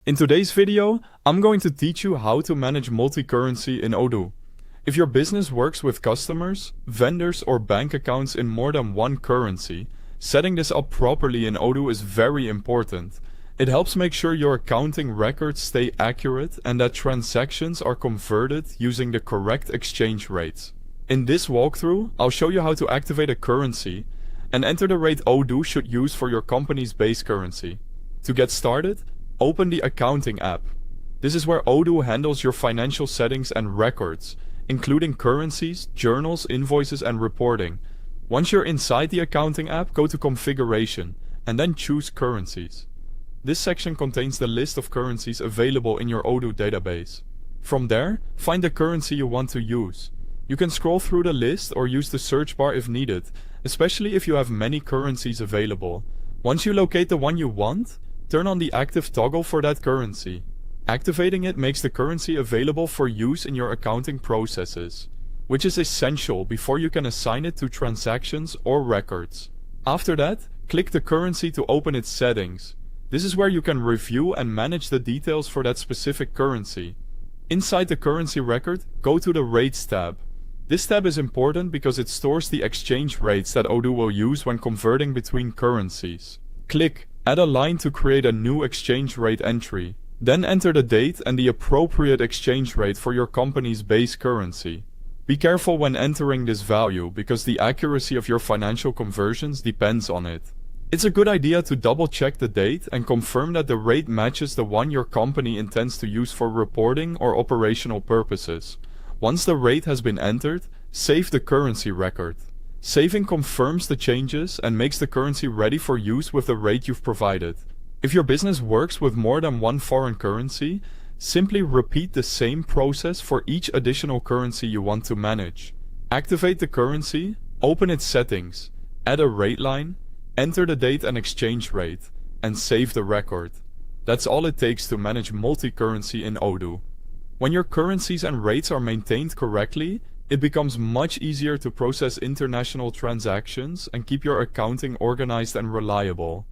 In today's video, I'm going to teach you how to manage multi-currency in Odoo. If your business works with customers, vendors, or bank accounts in more than one currency, setting this up properly in Odoo is very important. It helps make sure your accounting records stay accurate and that transactions are converted using the correct exchange rates. In this walkthrough, I'll show you how to activate a currency and enter the rate Odoo should use for your company's base currency. To get started, open the Accounting app. This is where Odoo handles your financial settings and records, including currencies, journals, invoices, and reporting. Once you're inside the Accounting app, go to Configuration and then choose Currencies. This section contains the list of currencies available in your Odoo database. From there, find the currency you want to use. You can scroll through the list or use the search bar if needed, especially if you have many currencies available. Once you locate the one you want, turn on the active toggle for that currency. Activating it makes the currency available for use in your accounting processes, which is essential before you can assign it to transactions or records. After that, click the currency to open its settings. This is where you can review and manage the details for that specific currency. Inside the currency record, go to the Rates tab. This tab is important because it stores the exchange rates that Odoo will use when converting between currencies. Click Add a line to create a new exchange rate entry. Then enter the date and the appropriate exchange rate for your company's base currency. Be careful when entering this value because the accuracy of your financial conversions depends on it. It's a good idea to double check the date and confirm that the rate matches the one your company intends to use for reporting or operational purposes. Once the rate has been entered, save the currency record. Saving confirms the changes and makes the currency ready for use with the rate you've provided. If your business works with more than one foreign currency, simply repeat the same process for each additional currency you want to manage. Activate the currency, open its settings, add a rate line, enter the date and exchange rate, and save the record. That's all it takes to manage multi-currency in Odoo. When your currencies and rates are maintained correctly, it becomes much easier to process international transactions and keep your accounting organized and reliable.